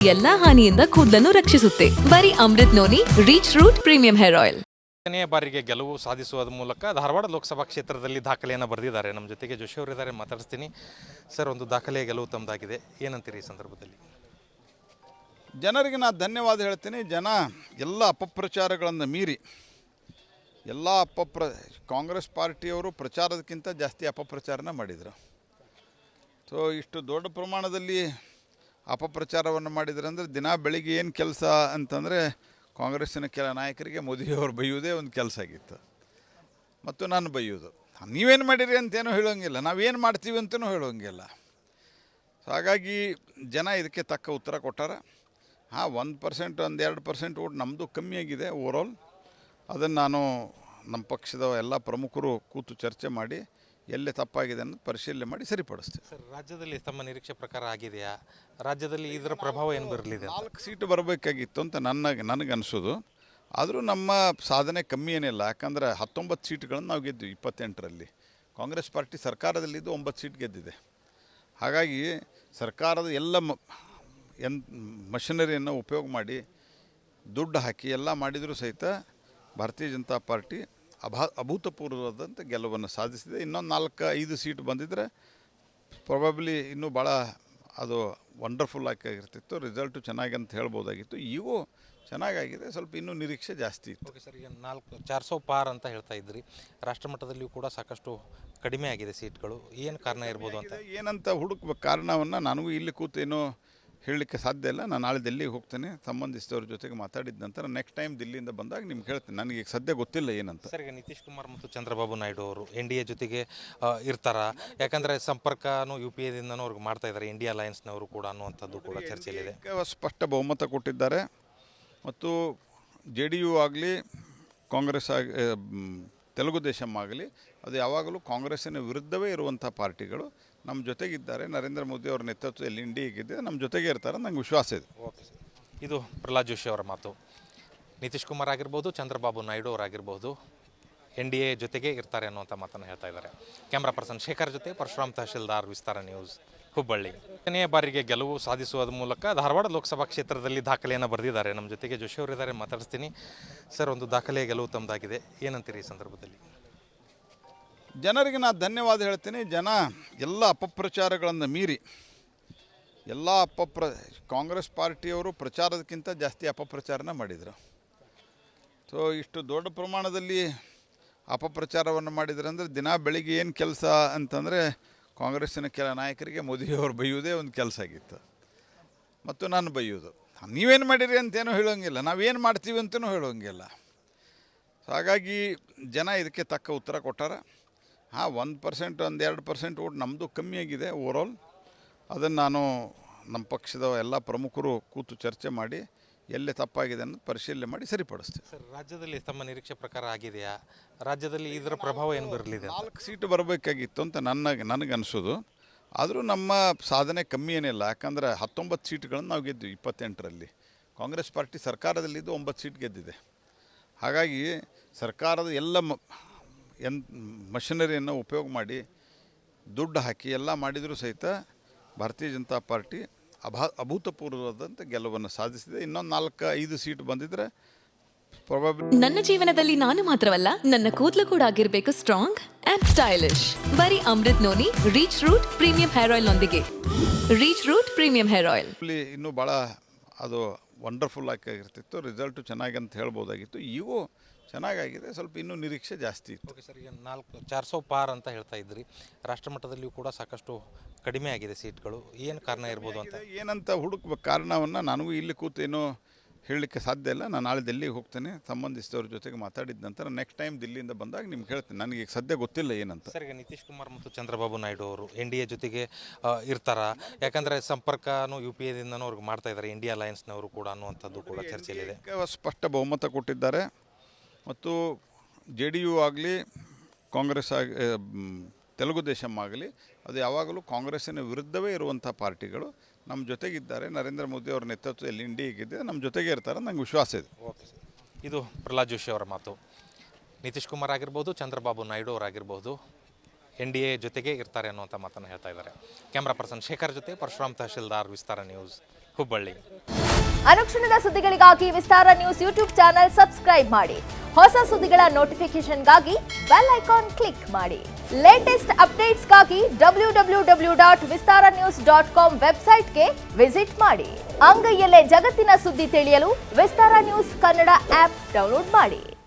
ಎಲ್ಲಾ ಹಾನಿಯಿಂದ ಕೂದಲನ್ನು ರಕ್ಷಿಸುತ್ತೆ. ಬರೀ Amrut noni reach root premium hair oil. ಕೊನೆಯ ಬಾರಿಗೆ ಗೆಲುವು ಸಾಧಿಸುವ ಮೂಲಕ ಧಾರವಾಡ ಲೋಕಸಭಾ ಕ್ಷೇತ್ರದಲ್ಲಿ ದಾಖಲೆಯನ್ನು ಬರೆದಿದ್ದಾರೆ. ನಮ್ಮ ಜೊತೆಗೆ ಜೋಶಿ ಅವರಿದ್ದಾರೆ, ಮಾತಾಡಿಸ್ತೀನಿ. ಸರ್, ಒಂದು ದಾಖಲೆಯ ಗೆಲುವು ತಮ್ಮದಾಗಿದೆ, ಏನಂತೀರಿ ಈ ಸಂದರ್ಭದಲ್ಲಿ? ಜನರಿಗೆ ನಾನು ಧನ್ಯವಾದ ಹೇಳ್ತೀನಿ. ಜನ ಎಲ್ಲ ಅಪಪ್ರಚಾರಗಳನ್ನು ಮೀರಿ ಕಾಂಗ್ರೆಸ್ ಪಾರ್ಟಿಯವರು ಪ್ರಚಾರದಕ್ಕಿಂತ ಜಾಸ್ತಿ ಅಪಪ್ರಚಾರನ ಮಾಡಿದರು. ಸೊ ಇಷ್ಟು ದೊಡ್ಡ ಪ್ರಮಾಣದಲ್ಲಿ ಅಪಪ್ರಚಾರವನ್ನು ಮಾಡಿದ್ರು ಅಂದರೆ ದಿನ ಬೆಳಿಗ್ಗೆ ಏನು ಕೆಲಸ ಅಂತಂದರೆ ಕಾಂಗ್ರೆಸ್ಸಿನ ಕೆಲ ನಾಯಕರಿಗೆ ಮೋದಿಯವರು ಬೈಯೋದೇ ಒಂದು ಕೆಲಸ ಆಗಿತ್ತು, ಮತ್ತು ನಾನು ಬೈಯೋದು. ನೀವೇನು ಮಾಡಿರಿ ಅಂತೇನೂ ಹೇಳೋಂಗಿಲ್ಲ, ನಾವೇನು ಮಾಡ್ತೀವಿ ಅಂತಲೂ ಹೇಳೋಂಗಿಲ್ಲ. ಸೊ ಹಾಗಾಗಿ ಜನ ಇದಕ್ಕೆ ತಕ್ಕ ಉತ್ತರ ಕೊಟ್ಟಾರ. 1%, 2% ಓಟ್ ನಮ್ಮದು ಕಮ್ಮಿ ಆಗಿದೆ ಓವರಾಲ್. ಅದನ್ನು ನಾನು ನಮ್ಮ ಪಕ್ಷದ ಎಲ್ಲ ಪ್ರಮುಖರು ಕೂತು ಚರ್ಚೆ ಮಾಡಿ ಎಲ್ಲೇ ತಪ್ಪಾಗಿದೆ ಅನ್ನೋದು ಪರಿಶೀಲನೆ ಮಾಡಿ ಸರಿಪಡಿಸ್ತೀವಿ. ಸರ್, ರಾಜ್ಯದಲ್ಲಿ ತಮ್ಮ ನಿರೀಕ್ಷೆ ಪ್ರಕಾರ ಆಗಿದೆಯಾ? ರಾಜ್ಯದಲ್ಲಿ ಇದರ ಪ್ರಭಾವ ಏನು ಬರಲಿದೆ? 4 ಸೀಟು ಬರಬೇಕಾಗಿತ್ತು ಅಂತ ನನಗೆ ಅನಿಸೋದು. ಆದರೂ ನಮ್ಮ ಸಾಧನೆ ಕಮ್ಮಿ ಏನಿಲ್ಲ. ಯಾಕಂದರೆ 19 ಸೀಟ್ಗಳನ್ನು ನಾವು ಗೆದ್ದಿವಿ 28ರಲ್ಲಿ. ಕಾಂಗ್ರೆಸ್ ಪಾರ್ಟಿ ಸರ್ಕಾರದಲ್ಲಿದ್ದು 9 ಸೀಟ್ ಗೆದ್ದಿದೆ. ಹಾಗಾಗಿ ಸರ್ಕಾರದ ಎಲ್ಲ ಮಷಿನರಿಯನ್ನು ಉಪಯೋಗ ಮಾಡಿ ದುಡ್ಡು ಹಾಕಿ ಎಲ್ಲ ಮಾಡಿದರೂ ಸಹಿತ ಭಾರತೀಯ ಜನತಾ ಪಾರ್ಟಿ ಅಭೂತಪೂರ್ವವಾದಂಥ ಗೆಲುವನ್ನು ಸಾಧಿಸಿದೆ. ಇನ್ನೊಂದು 4-5 ಸೀಟ್ ಬಂದಿದ್ದರೆ ಪ್ರಾಬಬ್ಲಿ ಇನ್ನೂ ಭಾಳ ಅದು ವಂಡರ್ಫುಲ್ ಆಗಿರ್ತಿತ್ತು, ರಿಸಲ್ಟು ಚೆನ್ನಾಗಿ ಅಂತ ಹೇಳ್ಬೋದಾಗಿತ್ತು. ಈಗೂ ಚೆನ್ನಾಗಾಗಿದೆ, ಸ್ವಲ್ಪ ಇನ್ನೂ ನಿರೀಕ್ಷೆ ಜಾಸ್ತಿ ಇತ್ತು. ಓಕೆ ಸರ್, ಈಗ 400 ಪಾರ್ ಅಂತ ಹೇಳ್ತಾ ಇದ್ರಿ. ರಾಷ್ಟ್ರಮಟ್ಟದಲ್ಲಿಯೂ ಕೂಡ ಸಾಕಷ್ಟು ಕಡಿಮೆ ಆಗಿದೆ ಸೀಟ್ಗಳು, ಏನು ಕಾರಣ ಇರ್ಬೋದು ಅಂತ? ಏನಂತ ಹುಡುಕ್ಬೇಕು ಕಾರಣವನ್ನು ನನಗೂ ಇಲ್ಲಿ ಕೂತೇನೋ ಹೇಳಲಿಕ್ಕೆ ಸಾಧ್ಯ ಇಲ್ಲ. ನಾನು ನಾಳೆ ದಿಲ್ಲಿಗೆ ಹೋಗ್ತೇನೆ, ಸಂಬಂಧಿಸಿದವ್ರ ಜೊತೆಗೆ ಮಾತಾಡಿದ ನಂತರ ನೆಕ್ಸ್ಟ್ ಟೈಮ್ ದಿಲ್ಲಿಯಿಂದ ಬಂದಾಗ ನಿಮ್ಗೆ ಹೇಳ್ತೇನೆ. ನನಗೆ ಸದ್ಯ ಗೊತ್ತಿಲ್ಲ ಏನಂತ. ಸರ್, ಈಗ ನಿತೀಶ್ ಕುಮಾರ್ ಮತ್ತು ಚಂದ್ರಬಾಬು ನಾಯ್ಡು ಅವರು NDA ಜೊತೆಗೆ ಇರ್ತಾರ? ಯಾಕಂದರೆ ಸಂಪರ್ಕನೂ UPAದಿಂದನೂ ಅವ್ರಿಗೆ ಮಾಡ್ತಾ ಇದ್ದಾರೆ, ಇಂಡಿಯಾ ಅಲಯನ್ಸ್ನವರು ಕೂಡ ಅನ್ನುವಂಥದ್ದು ಕೂಡ ಚರ್ಚೆಯಲ್ಲಿದೆ. ಸ್ಪಷ್ಟ ಬಹುಮತ ಕೊಟ್ಟಿದ್ದಾರೆ. ಮತ್ತು JDU ಆಗಲಿ, ಕಾಂಗ್ರೆಸ್ ತೆಲುಗು ದೇಶಂ ಆಗಲಿ, ಅದು ಯಾವಾಗಲೂ ಕಾಂಗ್ರೆಸ್ಸಿನ ವಿರುದ್ಧವೇ ಇರುವಂಥ ಪಾರ್ಟಿಗಳು ನಮ್ಮ ಜೊತೆಗಿದ್ದಾರೆ. ನರೇಂದ್ರ ಮೋದಿ ಅವರ ನೇತೃತ್ವದಲ್ಲಿ NDAಗಿದೆ, ನಮ್ಮ ಜೊತೆಗೆ ಇರ್ತಾರೆ, ನಂಗೆ ವಿಶ್ವಾಸ ಇದೆ. ಓಕೆ ಸರ್, ಇದು ಪ್ರಹ್ಲಾದ್ ಜೋಶಿ ಅವರ ಮಾತು. ನಿತೀಶ್ ಕುಮಾರ್ ಆಗಿರ್ಬೋದು, ಚಂದ್ರಬಾಬು ನಾಯ್ಡು ಅವರಾಗಿರ್ಬೋದು, NDA ಜೊತೆಗೆ ಇರ್ತಾರೆ ಅನ್ನುವಂಥ ಮಾತನ್ನು ಹೇಳ್ತಾ ಇದ್ದಾರೆ. ಕ್ಯಾಮ್ರಾ ಪರ್ಸನ್ ಶೇಖರ್ ಜೊತೆ ಪರಶುರಾಮ್ ತಹಶೀಲ್ದಾರ್, ವಿಸ್ತಾರ ನ್ಯೂಸ್, ಹುಬ್ಬಳ್ಳಿ. ಕೊನೆಯ ಬಾರಿಗೆ ಗೆಲುವು ಸಾಧಿಸುವ ಮೂಲಕ ಧಾರವಾಡ ಲೋಕಸಭಾ ಕ್ಷೇತ್ರದಲ್ಲಿ ದಾಖಲೆಯನ್ನು ಬರೆದಿದ್ದಾರೆ. ನಮ್ಮ ಜೊತೆಗೆ ಜೋಶಿ ಅವರಿದ್ದಾರೆ, ಮಾತಾಡಿಸ್ತೀನಿ. ಸರ್, ಒಂದು ದಾಖಲೆಯ ಗೆಲುವು ತಮ್ಮದಾಗಿದೆ, ಏನಂತೀರಿ ಈ ಸಂದರ್ಭದಲ್ಲಿ? ಜನರಿಗೆ ನಾನು ಧನ್ಯವಾದ ಹೇಳ್ತೀನಿ. ಜನ ಎಲ್ಲ ಅಪಪ್ರಚಾರಗಳನ್ನು ಮೀರಿ ಕಾಂಗ್ರೆಸ್ ಪಾರ್ಟಿಯವರು ಪ್ರಚಾರದಕ್ಕಿಂತ ಜಾಸ್ತಿ ಅಪಪ್ರಚಾರನ ಮಾಡಿದರು. ಸೊ ಇಷ್ಟು ದೊಡ್ಡ ಪ್ರಮಾಣದಲ್ಲಿ ಅಪಪ್ರಚಾರವನ್ನು ಮಾಡಿದ್ರು ಅಂದರೆ ದಿನ ಬೆಳಿಗ್ಗೆ ಏನು ಕೆಲಸ ಅಂತಂದರೆ ಕಾಂಗ್ರೆಸ್ಸಿನ ಕೆಲ ನಾಯಕರಿಗೆ ಮೋದಿಯವರು ಬೈಯೋದೇ ಒಂದು ಕೆಲಸ ಆಗಿತ್ತು, ಮತ್ತು ನಾನು ಬೈಯೋದು. ನೀವೇನು ಮಾಡಿರಿ ಅಂತೇನೂ ಹೇಳೋಂಗಿಲ್ಲ, ನಾವೇನು ಮಾಡ್ತೀವಿ ಅಂತಲೂ ಹೇಳೋಂಗಿಲ್ಲ. ಸೊ ಹಾಗಾಗಿ ಜನ ಇದಕ್ಕೆ ತಕ್ಕ ಉತ್ತರ ಕೊಟ್ಟಾರ. 1%, 2% ಓಟ್ ನಮ್ಮದು ಕಮ್ಮಿ ಆಗಿದೆ ಓವರಾಲ್. ಅದನ್ನು ನಾನು ನಮ್ಮ ಪಕ್ಷದ ಎಲ್ಲ ಪ್ರಮುಖರು ಕೂತು ಚರ್ಚೆ ಮಾಡಿ ಎಲ್ಲೇ ತಪ್ಪಾಗಿದೆ ಅನ್ನೋದು ಪರಿಶೀಲನೆ ಮಾಡಿ ಸರಿಪಡಿಸ್ತೀವಿ. ಸರ್, ರಾಜ್ಯದಲ್ಲಿ ತಮ್ಮ ನಿರೀಕ್ಷೆ ಪ್ರಕಾರ ಆಗಿದೆಯಾ? ರಾಜ್ಯದಲ್ಲಿ ಇದರ ಪ್ರಭಾವ ಏನು ಬರಲಿದೆ? 4 ಸೀಟು ಬರಬೇಕಾಗಿತ್ತು ಅಂತ ನನಗೆ ಅನಿಸೋದು. ಆದರೂ ನಮ್ಮ ಸಾಧನೆ ಕಮ್ಮಿ ಏನಿಲ್ಲ. ಯಾಕಂದರೆ 19 ಸೀಟ್ಗಳನ್ನು ನಾವು ಗೆದ್ದಿವಿ 28ರಲ್ಲಿ. ಕಾಂಗ್ರೆಸ್ ಪಾರ್ಟಿ ಸರ್ಕಾರದಲ್ಲಿದ್ದು 9 ಸೀಟ್ ಗೆದ್ದಿದೆ. ಹಾಗಾಗಿ ಸರ್ಕಾರದ ಎಲ್ಲ ಮಷಿನರಿಯನ್ನು ಉಪಯೋಗ ಮಾಡಿ ದುಡ್ಡು ಹಾಕಿ ಎಲ್ಲ ಮಾಡಿದರೂ ಸಹಿತ ಭಾರತೀಯ ಜನತಾ ಪಾರ್ಟಿ ಅಭೂತಪೂರ್ವವಾದಂಥ ಗೆಲುವನ್ನು ಸಾಧಿಸಿದೆ. ಇನ್ನೊಂದು 4-5 ಸೀಟ್ ಬಂದಿದ್ದರೆ ಪ್ರಾಬಬ್ಲಿ. ನನ್ನ ಜೀವನದಲ್ಲಿ ನಾನು ಮಾತ್ರವಲ್ಲ, ನನ್ನ ಕೂದಲು ಕೂಡ ಆಗಿರಬೇಕು ಸ್ಟ್ರಾಂಗ್ ಅಂಡ್ ಸ್ಟೈಲಿಶ್. ಬರೀ Amrut noni reach root premium hair oil ನೊಂದಿಗೆ. Reach root premium hair oil ಇನ್ನೂ ಭಾಳ ಅದು ವಂಡರ್ಫುಲ್ ಆಗಿರ್ತಿತ್ತು, ರಿಸಲ್ಟು ಚೆನ್ನಾಗಿ ಅಂತ ಹೇಳ್ಬೋದಾಗಿತ್ತು. ಈಗೂ ಚೆನ್ನಾಗಾಗಿದೆ, ಸ್ವಲ್ಪ ಇನ್ನೂ ನಿರೀಕ್ಷೆ ಜಾಸ್ತಿ ಇತ್ತು. ಓಕೆ ಸರ್, ಈಗ 400 ಪಾರ್ ಅಂತ ಹೇಳ್ತಾ ಇದ್ರಿ. ರಾಷ್ಟ್ರಮಟ್ಟದಲ್ಲಿಯೂ ಕೂಡ ಸಾಕಷ್ಟು ಕಡಿಮೆ ಆಗಿದೆ ಸೀಟ್ಗಳು, ಏನು ಕಾರಣ ಇರ್ಬೋದು ಅಂತ? ಏನಂತ ಹುಡುಕ್ಬೇಕು ಕಾರಣವನ್ನು ನನಗೂ ಇಲ್ಲಿ ಕೂತೇನೋ ಹೇಳಲಿಕ್ಕೆ ಸಾಧ್ಯ ಇಲ್ಲ. ನಾನು ನಾಳೆ ದಿಲ್ಲಿಗೆ ಹೋಗ್ತೇನೆ, ಸಂಬಂಧಿಸಿದವ್ರ ಜೊತೆಗೆ ಮಾತಾಡಿದ ನಂತರ ನೆಕ್ಸ್ಟ್ ಟೈಮ್ ದಿಲ್ಲಿಯಿಂದ ಬಂದಾಗ ನಿಮ್ಗೆ ಹೇಳ್ತೇನೆ. ನನಗೆ ಸದ್ಯ ಗೊತ್ತಿಲ್ಲ ಏನಂತ. ಸರ್, ಈಗ ನಿತೀಶ್ ಕುಮಾರ್ ಮತ್ತು ಚಂದ್ರಬಾಬು ನಾಯ್ಡು ಅವರು NDA ಜೊತೆಗೆ ಇರ್ತಾರ? ಯಾಕಂದರೆ ಸಂಪರ್ಕನೂ UPAದಿಂದನೂ ಅವ್ರಿಗೆ ಮಾಡ್ತಾ ಇದ್ದಾರೆ, ಇಂಡಿಯಾ ಅಲಯನ್ಸ್ನವರು ಕೂಡ ಅನ್ನುವಂಥದ್ದು ಕೂಡ ಚರ್ಚೆಯಲ್ಲಿದೆ. ಸ್ಪಷ್ಟ ಬಹುಮತ ಕೊಟ್ಟಿದ್ದಾರೆ. ಮತ್ತು JDU ಆಗಲಿ, ಕಾಂಗ್ರೆಸ್ ತೆಲುಗು ದೇಶಂ ಆಗಲಿ, ಅದು ಯಾವಾಗಲೂ ಕಾಂಗ್ರೆಸ್ಸಿನ ವಿರುದ್ಧವೇ ಇರುವಂಥ ಪಾರ್ಟಿಗಳು ನಮ್ಮ ಜೊತೆಗಿದ್ದಾರೆ. ನರೇಂದ್ರ ಮೋದಿ ಅವರ ನೇತೃತ್ವದಲ್ಲಿ NDAಗಿದೆ, ನಮ್ಮ ಜೊತೆಗೆ ಇರ್ತಾರೆ, ನಂಗೆ ವಿಶ್ವಾಸ ಇದೆ. ಓಕೆ ಸರ್, ಇದು ಪ್ರಹ್ಲಾದ್ ಜೋಶಿ ಅವರ ಮಾತು. ನಿತೀಶ್ ಕುಮಾರ್ ಆಗಿರ್ಬೋದು, ಚಂದ್ರಬಾಬು ನಾಯ್ಡು ಅವರಾಗಿರ್ಬೋದು, NDA ಜೊತೆಗೆ ಇರ್ತಾರೆ ಅನ್ನುವಂಥ ಮಾತನ್ನು ಹೇಳ್ತಾ ಇದ್ದಾರೆ. ಕ್ಯಾಮ್ರಾ ಪರ್ಸನ್ ಶೇಖರ್ ಜೊತೆ ಪರಶುರಾಮ್ ತಹಶೀಲ್ದಾರ್, ವಿಸ್ತಾರ ನ್ಯೂಸ್. ಹುಬ್ಬಳ್ಳಿ. ಅನುಕ್ಷಣದ ಸುದ್ದಿಗಳಿಗಾಗಿ ವಿಸ್ತಾರ ನ್ಯೂಸ್ ಯೂಟ್ಯೂಬ್ ಚಾನೆಲ್ ಸಬ್ಸ್ಕ್ರೈಬ್ ಮಾಡಿ. ಹೊಸ ಸುದ್ದಿಗಳ ನೋಟಿಫಿಕೇಶನ್ಗಾಗಿ ಬೆಲ್ ಐಕಾನ್ ಕ್ಲಿಕ್ ಮಾಡಿ. ಲೇಟೆಸ್ಟ್ ಅಪ್ಡೇಟ್ಸ್ಗಾಗಿ www.vistaranews.com ವೆಬ್ಸೈಟ್ಗೆ ವಿಸಿಟ್ ಮಾಡಿ. ಅಂಗೈಯಲ್ಲೇ ಜಗತ್ತಿನ ಸುದ್ದಿ ತಿಳಿಯಲು ವಿಸ್ತಾರ ನ್ಯೂಸ್ ಕನ್ನಡ ಆಪ್ ಡೌನ್ಲೋಡ್ ಮಾಡಿ.